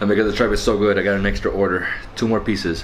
And because the tripe is so good, I got an extra order. 2 more pieces.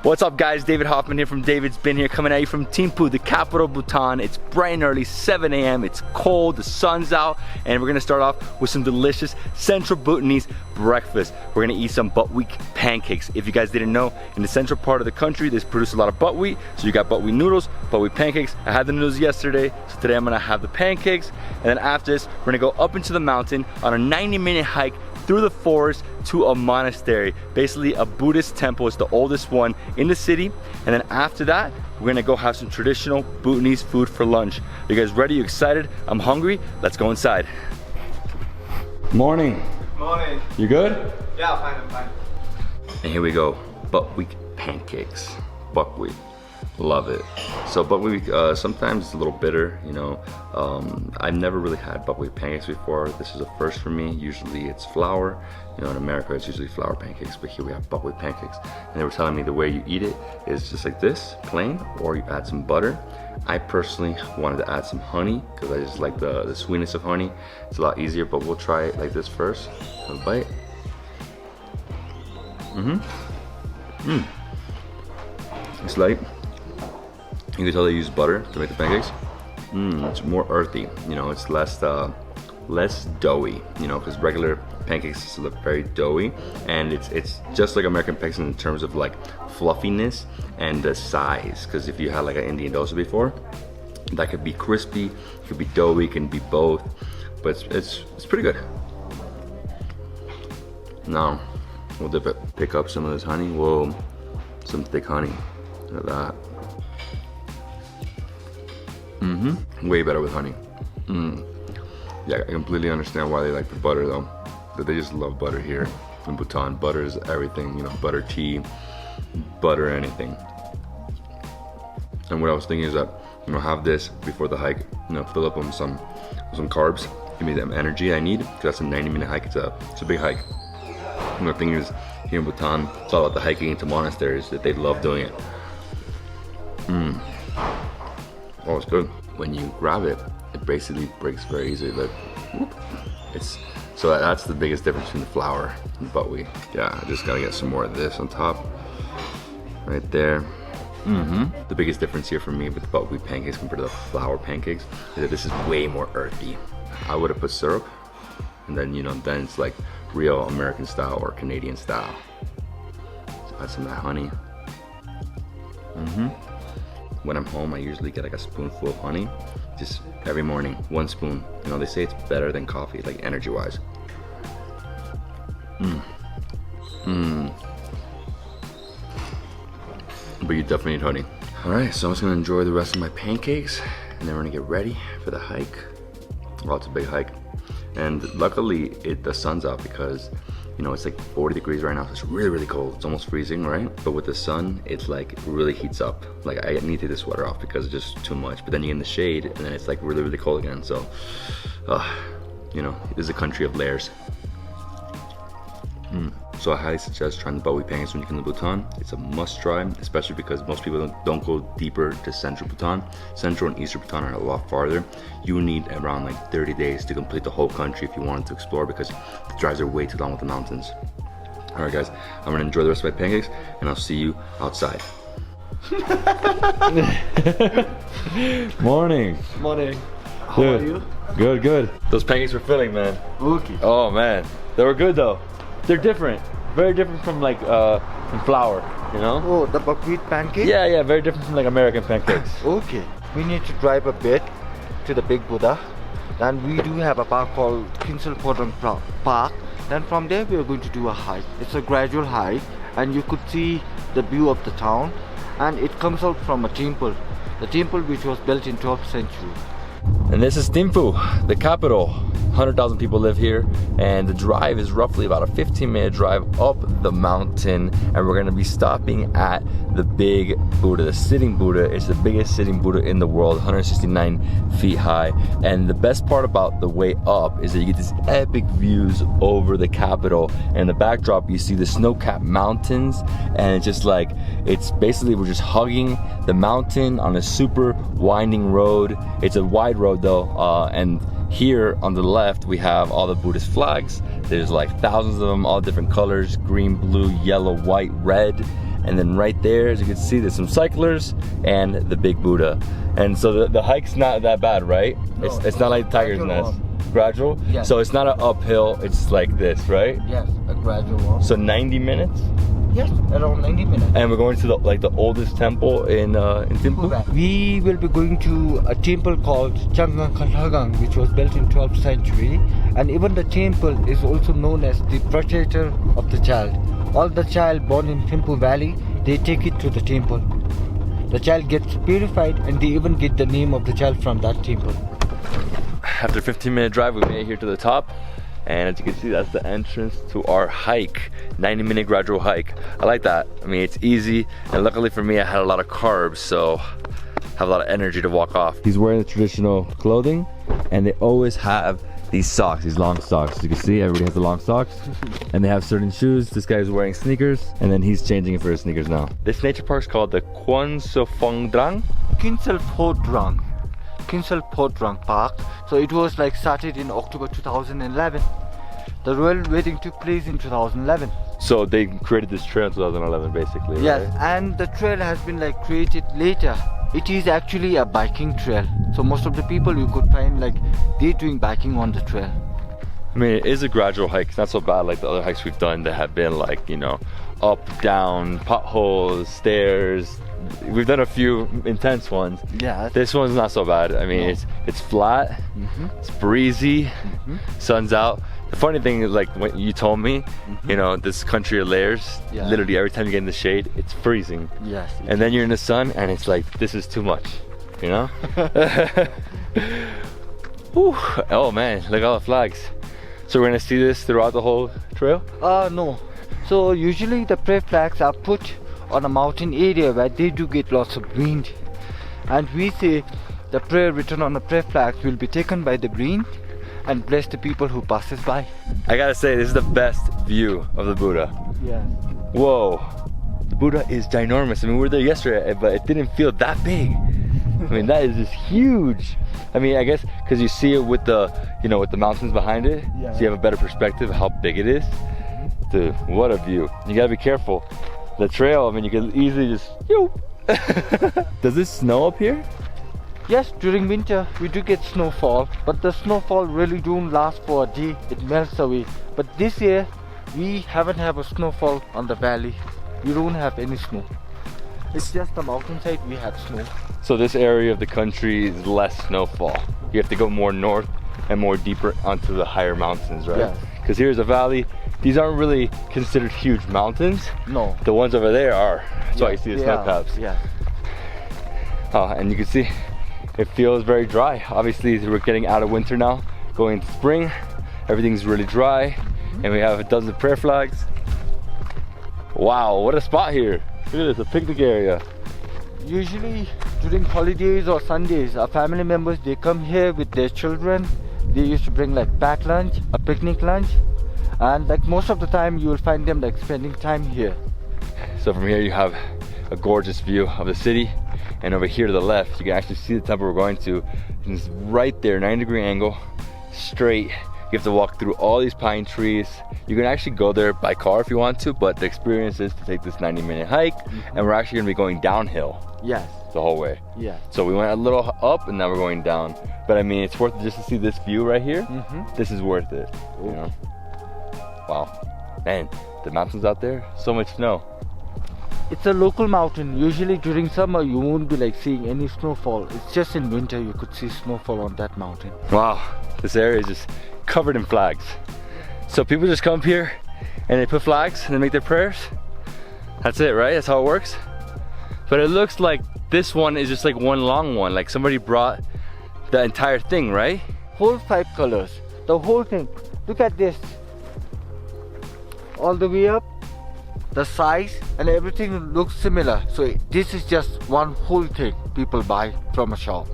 What's up guys, David Hoffman here from David's Bin here, coming at you from Thimphu, the capital of Bhutan. It's bright and early, 7 a.m. It's cold, the sun's out, and we're gonna start off with some delicious central Bhutanese breakfast. We're gonna eat some buckwheat pancakes. If you guys didn't know, in the central part of the country, they produce a lot of buckwheat. So you got buckwheat noodles, buckwheat pancakes. I had the noodles yesterday, so today I'm gonna have the pancakes. And then after this, we're gonna go up into the mountain on a 90-minute hike through the forest to a monastery, basically a Buddhist temple. It's the oldest one in the city. And then after that, we're gonna go have some traditional Bhutanese food for lunch. You guys ready? You excited? I'm hungry. Let's go inside. Morning. Morning. You good? Yeah, fine, I'm fine. And here we go, buckwheat pancakes. Buckwheat, love it. So buckwheat, sometimes it's a little bitter, you know. I've never really had buckwheat pancakes before. This is a first for me. Usually it's flour. You know, in America it's usually flour pancakes, but here we have buckwheat pancakes. And they were telling me the way you eat it is just like this, plain, or you add some butter. I personally wanted to add some honey because I just like the sweetness of honey. It's a lot easier, but we'll try it like this first. Have a bite. It's light. You can tell they use butter to make the pancakes. It's more earthy, you know, it's less doughy, you know, because regular pancakes look very doughy, and it's just like American pancakes in terms of like fluffiness and the size. Because if you had like an Indian dosa before, that could be crispy, it could be doughy, it can be both, but it's pretty good. Now we'll dip it, pick up some of this honey. Whoa, some thick honey. Look at that. Way better with honey. Yeah, I completely understand why they like the butter though. But they just love butter here in Bhutan. Butter is everything, you know, butter tea, butter anything. And what I was thinking is that, you know, have this before the hike, you know, fill up on some carbs, give me that energy I need, because that's a 90-minute hike. It's a big hike. And the thing is, here in Bhutan, it's all about the hiking into monasteries, that they love doing it. Oh, it's good. When you grab it, it basically breaks very easily. Like, whoop. So that's the biggest difference between the flour and the buckwheat. Yeah, I just gotta get some more of this on top, right there. The biggest difference here for me with the buckwheat pancakes compared to the flour pancakes is that this is way more earthy. I would have put syrup, and then, you know, then it's like real American style or Canadian style. So add some of that honey. When I'm home, I usually get like a spoonful of honey, just every morning, 1 spoon. You know, they say it's better than coffee, like energy-wise. But you definitely need honey. All right, so I'm just gonna enjoy the rest of my pancakes, and then we're gonna get ready for the hike. Well, it's a big hike. And luckily, the sun's out because, you know, it's like 40 degrees right now, so it's really, really cold. It's almost freezing, right? But with the sun, it's like really heats up. Like I need to take the sweater off because it's just too much. But then you get in the shade, and then it's like really, really cold again. So, you know, this is a country of layers. So I highly suggest trying the buckwheat pancakes when you come to Bhutan. It's a must try, especially because most people don't go deeper to central Bhutan. Central and eastern Bhutan are a lot farther. You need around like 30 days to complete the whole country if you wanted to explore, because the drives are way too long with the mountains. All right guys, I'm gonna enjoy the rest of my pancakes, and I'll see you outside. Morning. Morning. How are you? Good, good. Those pancakes were filling, man. Okay. Oh man, they were good though. They're different, very different from like from flour, you know? Oh, the buckwheat pancake? Yeah, very different from like American pancakes. Okay. We need to drive a bit to the big Buddha. Then we do have a park called Kuenselphodrang Park. Then from there we are going to do a hike. It's a gradual hike, and you could see the view of the town. And it comes out from a temple. The temple which was built in 12th century. And this is Thimphu, the capital. 100,000 people live here, and the drive is roughly about a 15-minute drive up the mountain, and we're gonna be stopping at the big Buddha, the sitting Buddha. It's the biggest sitting Buddha in the world, 169 feet high. And the best part about the way up is that you get these epic views over the capital, and in the backdrop you see the snow-capped mountains, and it's just like, it's basically, we're just hugging the mountain on a super winding road. It's a wide road though, and here on the left we have all the Buddhist flags. There's like thousands of them, all different colors, green, blue, yellow, white, red. And then right there, as you can see, there's some cyclers and the big Buddha. And so the hike's not that bad, right? No, it's not like Tiger's Nest. Gradual? Yes. So it's not an uphill, it's like this, right? Yes, a gradual walk. So 90 minutes? Yes, around 90 minutes. And we're going to the oldest temple in Thimphu? We will be going to a temple called Changangkha Lhakhang, which was built in 12th century. And even the temple is also known as the protector of the child. All the child born in Thimphu Valley, they take it to the temple. The child gets purified, and they even get the name of the child from that temple. After a 15-minute drive, we made it here to the top. And as you can see, that's the entrance to our hike, 90-minute gradual hike. I like that. I mean, it's easy, and luckily for me, I had a lot of carbs, so I have a lot of energy to walk off. He's wearing the traditional clothing, and they always have these socks, these long socks. As you can see, everybody has the long socks, and they have certain shoes. This guy's wearing sneakers, and then he's changing it for his sneakers now. This nature park is called the Kuenselphodrang. Kuenselphodrang Park. So it was like started in October 2011. The royal wedding took place in 2011. So they created this trail in 2011, basically. Yes, right? and the trail has been like created later. It is actually a biking trail. So most of the people you could find like they're doing biking on the trail. I mean, it is a gradual hike. It's not so bad like the other hikes we've done that have been like, you know, up, down, potholes, stairs. We've done a few intense ones. Yeah. This one's not so bad. I mean, it's flat, it's breezy, sun's out. The funny thing is, like, when you told me, you know, this country of layers, literally every time you get in the shade, it's freezing. Yes. And then you're in the sun and it's like, this is too much, you know? Whew. Oh man, look at all the flags. So we're gonna see this throughout the whole trail? No. So usually the prayer flags are put on a mountain area where they do get lots of wind. And we say the prayer written on the prayer flags will be taken by the wind and bless the people who passes by. I gotta say, this is the best view of the Buddha. Yeah. Whoa, the Buddha is ginormous. I mean, we were there yesterday, but it didn't feel that big. I mean, that is just huge. I mean, I guess because you see it with the, you know, with the mountains behind it, so you have a better perspective of how big it is. Dude, what a view. You gotta be careful. The trail, I mean, you can easily just, Does it snow up here? Yes, during winter we do get snowfall, but the snowfall really don't last for a day. It melts away. But this year we haven't have a snowfall on the valley. We don't have any snow. It's just the mountainside we have snow. So this area of the country is less snowfall. You have to go more north and more deeper onto the higher mountains, right? Yes. Because here's a valley. These aren't really considered huge mountains. No. The ones over there are. That's why you see the snow caps. Yeah. Oh, and you can see it feels very dry. Obviously, we're getting out of winter now, going into spring. Everything's really dry, and we have a dozen prayer flags. Wow, what a spot here. Look at this, a picnic area. Usually during holidays or Sundays, our family members, they come here with their children. They used to bring like packed lunch, a picnic lunch, and like most of the time you will find them like spending time here. So from here you have a gorgeous view of the city, and over here to the left you can actually see the temple we're going to, and it's right there, 90-degree angle, straight. You have to walk through all these pine trees. You can actually go there by car if you want to, but the experience is to take this 90-minute hike, and we're actually going to be going downhill. Yes. The whole way. Yeah. So we went a little up and now we're going down. But I mean, it's worth it just to see this view right here. This is worth it. You know? Wow. Man, the mountains out there, so much snow. It's a local mountain. Usually during summer you won't be like seeing any snowfall. It's just in winter you could see snowfall on that mountain. Wow, this area is just covered in flags. So people just come up here and they put flags and they make their prayers. That's it, right? That's how it works. But it looks like this one is just like one long one. Like somebody brought the entire thing, right? Whole 5 colors. The whole thing. Look at this. All the way up. The size and everything looks similar. So this is just one whole thing people buy from a shop.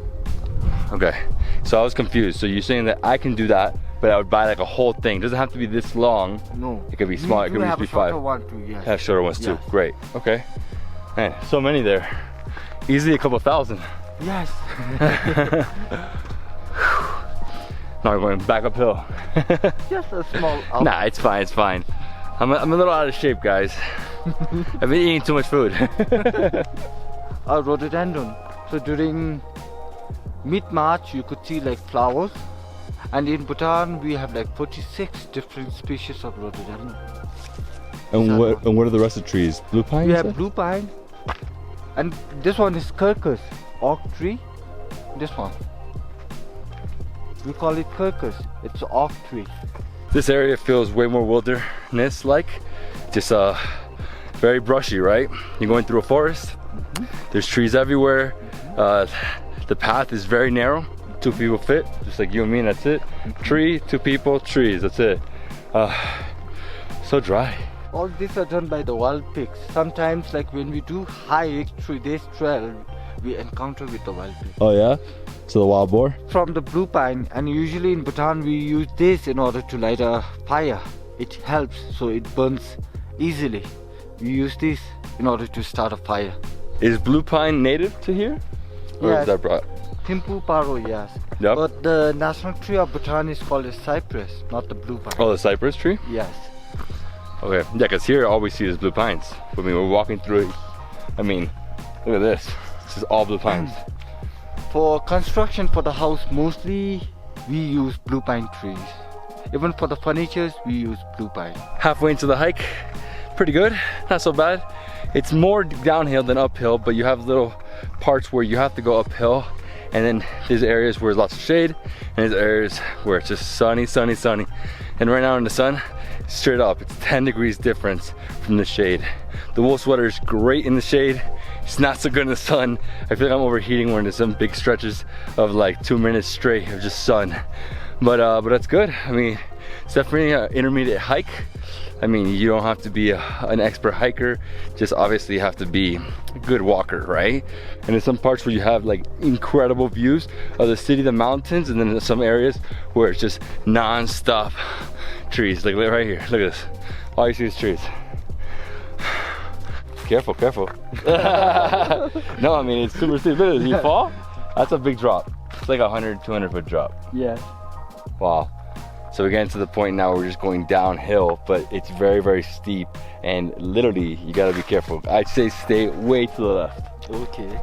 Okay, so I was confused. So you're saying that I can do that, but I would buy like a whole thing. It doesn't have to be this long. No. It could be small. It could just be 5. One too, yes. Have shorter ones too. Yes. Great. Okay. Man, so many there. Easily a couple thousand. Yes. Now we're going back uphill. Just a small up. Nah, it's fine. It's fine. I'm a little out of shape, guys. I've been eating too much food. Rhododendron. So during mid-March you could see like flowers, and in Bhutan we have like 46 different species of rhododendron. And what are the rest of the trees? Blue pine? We have blue pine, and this one is Kirkus, oak tree. This one we call it Kirkus. It's oak tree. This area feels way more wilderness-like. Just very brushy, right? You're going through a forest. There's trees everywhere. The path is very narrow. 2 people fit, just like you and me, and that's it. Tree, 2 people, trees, that's it. So dry. All these are done by the wild pigs. Sometimes, like when we do hike through this trail, we encounter with the wild pig. Oh yeah? So the wild boar? From the blue pine, and usually in Bhutan we use this in order to light a fire. It helps, so it burns easily. We use this in order to start a fire. Is blue pine native to here? Or Yes. is that brought? Thimphu Paro, yes. Yep. But the national tree of Bhutan is called a cypress, not the blue pine. Oh, the cypress tree? Yes. Okay, yeah, because here all we see is blue pines. I mean, we're walking through it. I mean, look at this. This is all blue pines. For construction for the house, mostly we use blue pine trees. Even for the furnitures, we use blue pine. Halfway into the hike, pretty good, not so bad. It's more downhill than uphill, but you have little parts where you have to go uphill, and then there's areas where there's lots of shade, and there's areas where it's just sunny, sunny, sunny. And right now in the sun, straight up, it's 10 degrees difference from the shade. The wool sweater is great in the shade. It's not so good in the sun. I feel like I'm overheating when there's some big stretches of like 2 minutes straight of just sun. But that's good. I mean, it's definitely an intermediate hike. I mean, you don't have to be an expert hiker, just obviously have to be a good walker, right? And there's some parts where you have like incredible views of the city, the mountains, and then there's some areas where it's just non-stop trees. Like right here, look at this. All you see is trees. Careful, careful. No, I mean, it's super steep. Look at this, you fall? That's a big drop. It's like a 100, 200 foot drop. Yes. Wow. So we're getting to the point now where we're just going downhill, but it's very, very steep, and literally you gotta be careful. I'd say stay way to the left. Okay.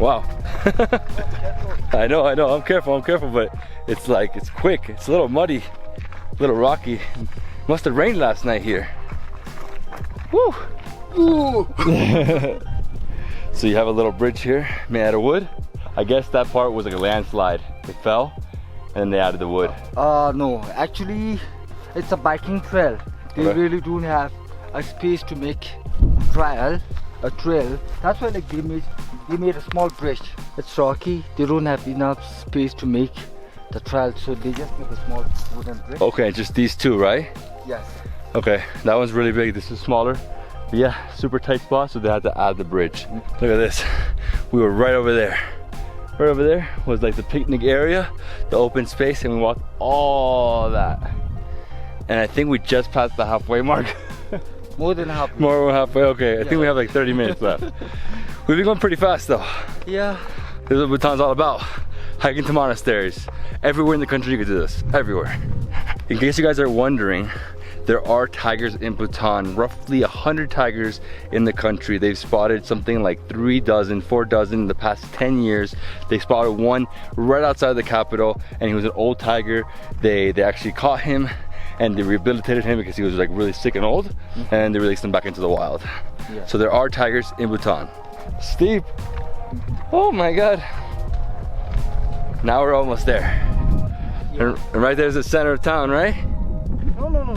Wow. I know, I'm careful, but it's like, it's quick. It's a little muddy, a little rocky. Must have rained last night here. Woo! Ooh. So you have a little bridge here made out of wood. I guess that part was like a landslide. It fell, and then they added the wood. No, actually it's a biking trail. They Okay. really don't have a space to make a trail. That's why like they made a small bridge. It's rocky. They don't have enough space to make the trail, so they just make a small wooden bridge. Okay, just these two, right? Yes. Okay, that one's really big. This is smaller. But yeah, super tight spot, so they had to add the bridge. Look at this. We were right over there. Right over there was like the picnic area, the open space, and we walked all that. And I think we just passed the halfway mark. More than half. More than halfway, okay. I think we have like 30 minutes left. We've been going pretty fast though. Yeah. This is what Bhutan's all about. Hiking to monasteries. Everywhere in the country you can do this. Everywhere. In case you guys are wondering, there are tigers in Bhutan, roughly 100 tigers in the country. They've spotted something like 3 dozen, 4 dozen in the past 10 years. They spotted one right outside the capital, and he was an old tiger. They actually caught him and they rehabilitated him because he was like really sick and old, and they released him back into the wild. Yeah. So there are tigers in Bhutan. Steep. Oh my God. Now we're almost there. Yeah. And right there's the center of town, right? No.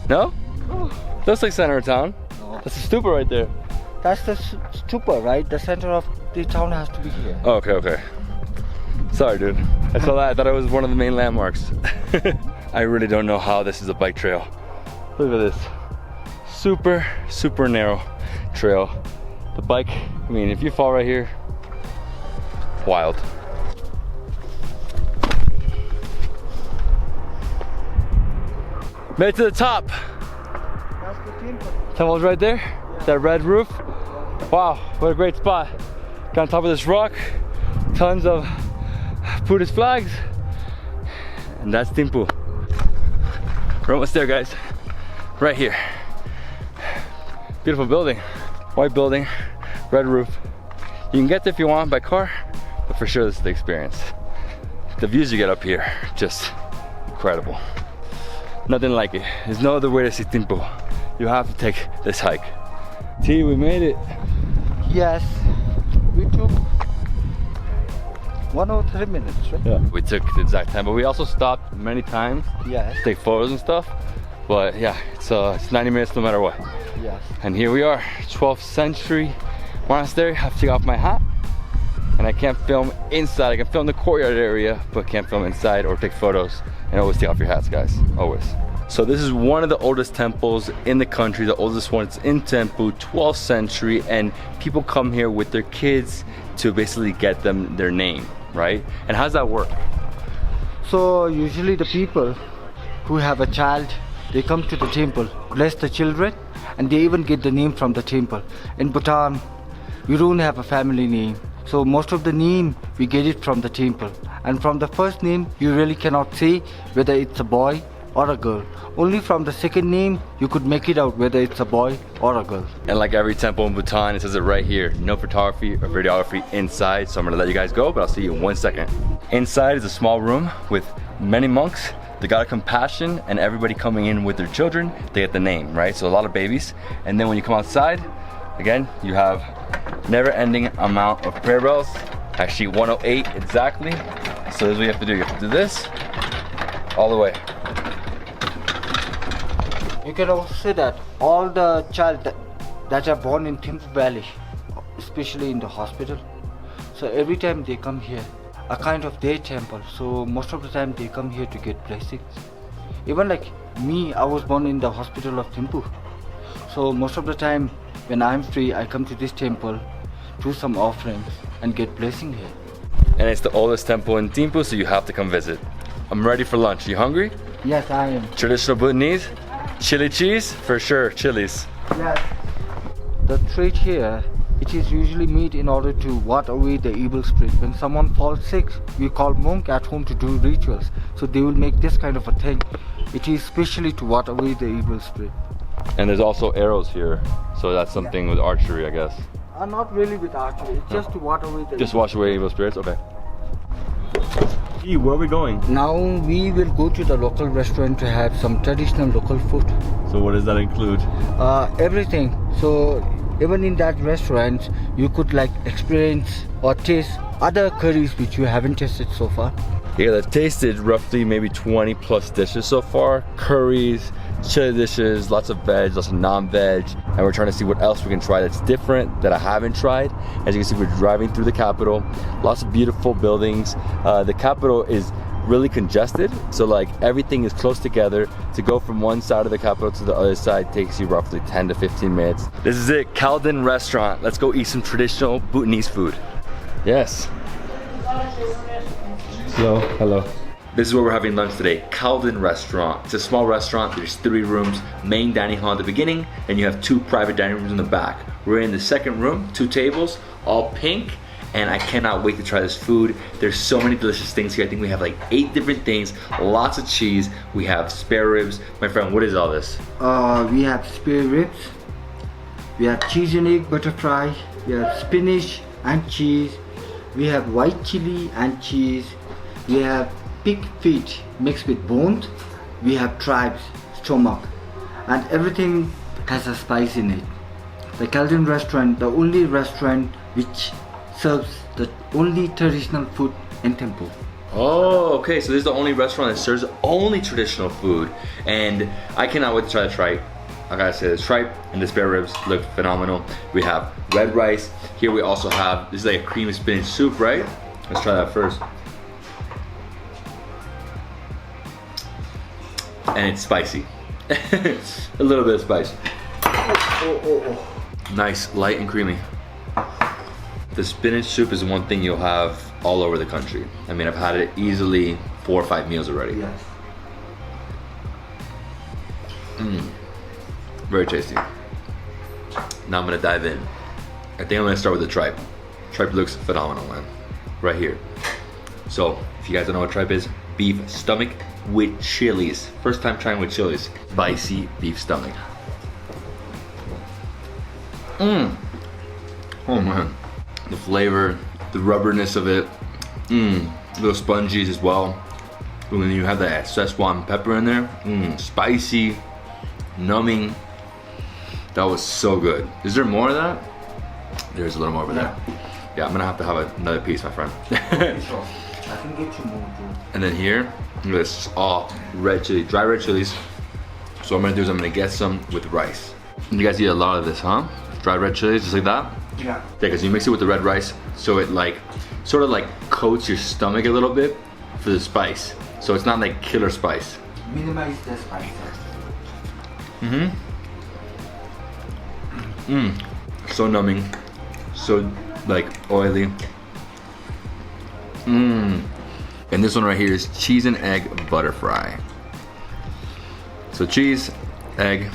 No? Oh. Looks like center of town. No. That's a stupa right there. That's the stupa, right? The center of the town has to be here. Oh, okay. Sorry, dude. I saw that. I thought it was one of the main landmarks. I really don't know how this is a bike trail. Look at this. Super, super narrow trail. The bike, I mean, if you fall right here, wild. Made it to the top. That's the temple. Temple's right there. Yeah. That red roof. Wow, what a great spot. Got on top of this rock. Tons of Buddhist flags. And that's Thimphu. We're almost there, guys. Right here. Beautiful building. White building, red roof. You can get there if you want by car, but for sure this is the experience. The views you get up here, just incredible. Nothing like it. There's no other way to see Thimphu. You have to take this hike. T, we made it. Yes, we took 1 or 3 minutes, right? Yeah. We took the exact time, but we also stopped many times Yes. to take photos and stuff. But yeah, it's 90 minutes no matter what. Yes. And here we are, 12th Century Monastery. I have to take off my hat. And I can't film inside. I can film the courtyard area, but can't film inside or take photos. And always take off your hats, guys, always. So this is one of the oldest temples in the country, the oldest one. It's in Thimphu, 12th century, and people come here with their kids to basically get them their name, right? And how's that work? So usually the people who have a child, they come to the temple, bless the children, and they even get the name from the temple. In Bhutan, we don't have a family name. So most of the name, we get it from the temple. And from the first name, you really cannot say whether it's a boy or a girl. Only from the second name, you could make it out whether it's a boy or a girl. And like every temple in Bhutan, it says it right here, no photography or videography inside. So I'm gonna let you guys go, but I'll see you in 1 second. Inside is a small room with many monks. They got a compassion, and everybody coming in with their children, they get the name, right? So a lot of babies. And then when you come outside, again, you have never-ending amount of prayer bells. Actually 108 exactly. So this is what you have to do. You have to do this all the way. You can also say that all the child that are born in Thimphu Valley, especially in the hospital, so every time they come here, a kind of their temple, so most of the time they come here to get blessings. Even like me, I was born in the hospital of Thimphu, so most of the time when I'm free, I come to this temple, do some offerings and get blessing here. And it's the oldest temple in Thimphu, so you have to come visit. I'm ready for lunch. You hungry? Yes, I am. Traditional Bhutanese? Chili cheese? For sure, chilies. Yes. The trade here, it is usually made in order to ward away the evil spirit. When someone falls sick, we call monk at home to do rituals. So they will make this kind of a thing. It is specially to ward away the evil spirit. And there's also arrows here, so that's something with archery, I guess. Not really with archery, it's just to ward away the Just wash away evil spirits? Okay. Where are we going? Now we will go to the local restaurant to have some traditional local food. So what does that include? Everything. So even in that restaurant, you could like experience or taste other curries which you haven't tasted so far. Yeah, I've tasted roughly maybe 20 plus dishes so far. Curries, chili dishes, lots of veg, lots of non-veg. And we're trying to see what else we can try that's different, that I haven't tried. As you can see, we're driving through the capital. Lots of beautiful buildings. The capital is really congested. So like everything is close together. To go from one side of the capital to the other side takes you roughly 10 to 15 minutes. This is it, Kaldin Restaurant. Let's go eat some traditional Bhutanese food. Yes. Hello, hello. This is where we're having lunch today, Kaldin Restaurant. It's a small restaurant, there's 3 rooms, main dining hall at the beginning, and you have 2 private dining rooms in the back. We're in the second room, 2 tables, all pink, and I cannot wait to try this food. There's so many delicious things here. I think we have like 8 different things, lots of cheese. We have spare ribs. My friend, what is all this? We have spare ribs, we have cheese and egg butter fry, we have spinach and cheese, we have white chili and cheese, we have pig feet mixed with bones, we have tribe's stomach, and everything has a spice in it. The Kaldin restaurant, the only restaurant which serves the only traditional food in Thimphu. Oh, okay, so this is the only restaurant that serves only traditional food, and I cannot wait to try the tripe. I gotta say, the tripe and the spare ribs look phenomenal. We have red rice. Here we also have, this is like a creamy spinach soup, right? Let's try that first. and it's spicy. A little bit of spice. Nice, light and creamy. The spinach soup is one thing you'll have all over the country. I mean, I've had it easily 4 or 5 meals already. Yes. Very tasty. Now I'm gonna dive in. I think I'm gonna start with the tripe. Tripe looks phenomenal, man. Right here. So, if you guys don't know what tripe is, beef stomach with chilies. First time trying with chilies. Spicy beef stomach. Oh man. The flavor, the rubberness of it. Little sponges as well. And then you have that Szechuan pepper in there. Spicy, numbing. That was so good. Is there more of that? There's a little more over there. Yeah, I'm gonna have to have another piece, my friend. Okay, sure. I can get you more too. And then here, this is all red chili, dry red chilies. So what I'm gonna do is I'm gonna get some with rice. You guys eat a lot of this, huh? Dry red chilies, just like that? Yeah. Because you mix it with the red rice, so it like, sort of like coats your stomach a little bit for the spice. So it's not like killer spice. Minimize the spices. So numbing, so like oily. And this one right here is cheese and egg butter fry. So cheese, egg,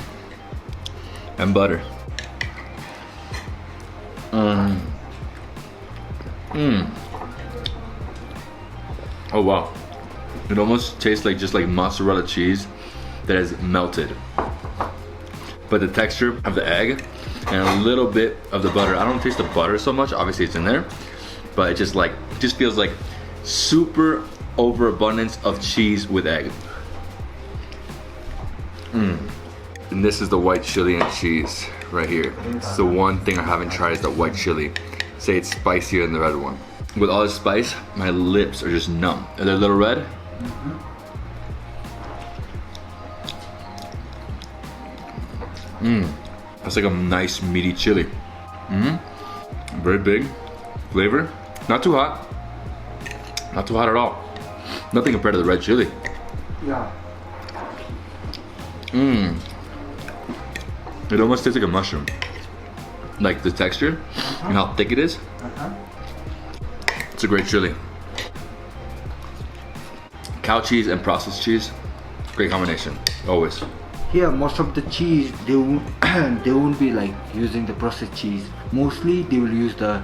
and butter. Oh wow. It almost tastes like just like mozzarella cheese that is melted. But the texture of the egg and a little bit of the butter. I don't taste the butter so much, obviously it's in there, but it just feels like super overabundance of cheese with egg. And this is the white chili and cheese right here. It's the one thing I haven't tried is the white chili. Say it's spicier than the red one. With all this spice, my lips are just numb. Are they a little red? That's like a nice meaty chili. Very big flavor. Not too hot. Not too hot at all. Nothing compared to the red chili. Yeah. It almost tastes like a mushroom. Like the texture and how thick it is. It's a great chili. Cow cheese and processed cheese, great combination, always. Here, most of the cheese, they won't be like using the processed cheese. Mostly, they will use the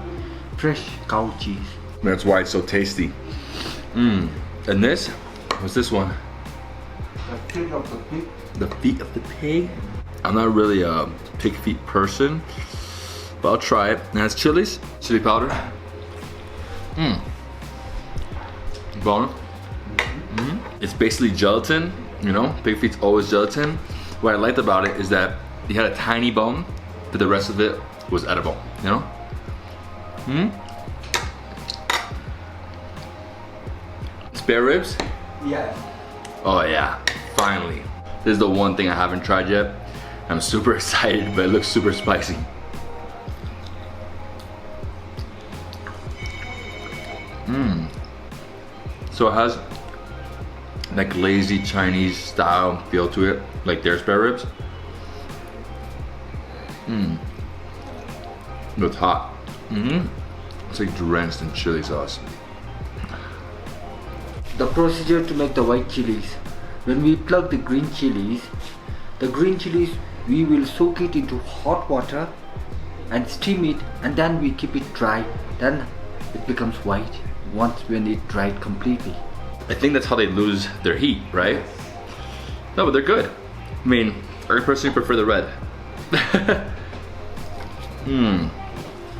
fresh cow cheese. That's why it's so tasty. And this, what's this one? The feet of the pig. The feet of the pig? I'm not really a pig feet person, but I'll try it. And it's chilies, chili powder. Bone. It's basically gelatin, you know, pig feet's always gelatin. What I liked about it is that you had a tiny bone, but the rest of it was edible, you know? Spare ribs? Yeah. Oh yeah, finally. This is the one thing I haven't tried yet. I'm super excited, but it looks super spicy. So it has like lazy Chinese style feel to it, like their spare ribs. It's hot. It's like drenched in chili sauce. The procedure to make the white chilies. When we plug the green chilies we will soak it into hot water and steam it, and then we keep it dry. Then it becomes white when it dried completely. I think that's how they lose their heat, right? No, but they're good. I mean, I personally prefer the red.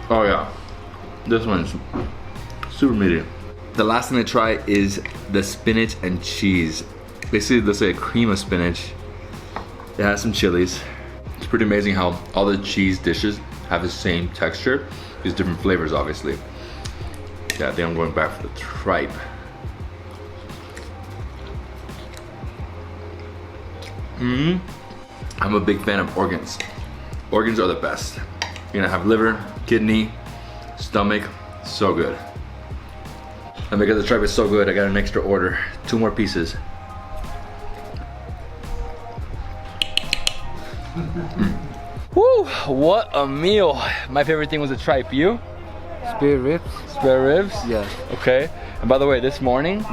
Oh yeah, this one's super meaty. The last thing I try is the spinach and cheese. Basically, this is a cream of spinach. It has some chilies. It's pretty amazing how all the cheese dishes have the same texture. There's different flavors, obviously. Yeah, I think I'm going back for the tripe. I'm a big fan of organs. Organs are the best. You're gonna have liver, kidney, stomach, so good. And because the tripe is so good, I got an extra order. 2 more pieces. What a meal. My favorite thing was the tripe. You? Spare ribs. Spare ribs? Yes. Okay. And by the way, this morning,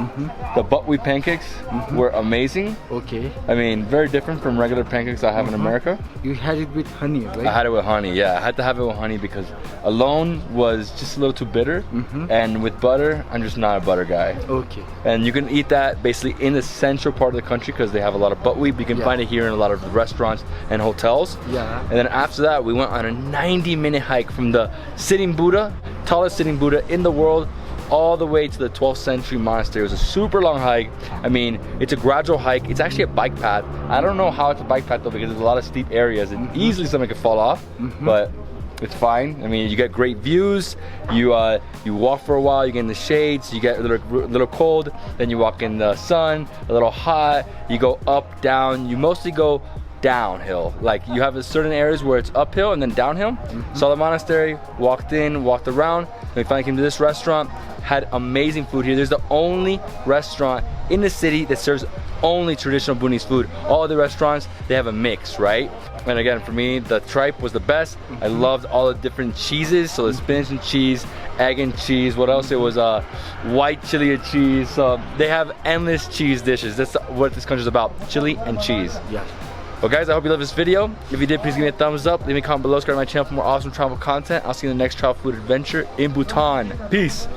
the buckwheat pancakes were amazing. Okay. I mean, very different from regular pancakes I have in America. You had it with honey, right? I had it with honey, yeah. I had to have it with honey because alone was just a little too bitter. And with butter, I'm just not a butter guy. Okay. And you can eat that basically in the central part of the country because they have a lot of buckwheat. But you can find it here in a lot of restaurants and hotels. Yeah. And then after that, we went on a 90-minute hike from the sitting Buddha, tallest sitting Buddha in the world, all the way to the 12th century monastery. It was a super long hike. I mean, it's a gradual hike. It's actually a bike path. I don't know how it's a bike path though because there's a lot of steep areas and easily someone could fall off, but it's fine. I mean, you get great views. You walk for a while, you get in the shades, you get a little cold, then you walk in the sun, a little hot, you go up, down, you mostly go downhill. Like you have certain areas where it's uphill and then downhill. Saw the monastery, walked in, walked around, and we finally came to this restaurant. Had amazing food here. There's the only restaurant in the city that serves only traditional Bhutanese food. All other restaurants, they have a mix, right? And again, for me, the tripe was the best. I loved all the different cheeses. So the spinach and cheese, egg and cheese. What else? It was white chili and cheese. So they have endless cheese dishes. That's what this country's about, chili and cheese. Yeah. Well guys, I hope you loved this video. If you did, please give me a thumbs up. Leave me a comment below, subscribe to my channel for more awesome travel content. I'll see you in the next travel food adventure in Bhutan. Peace.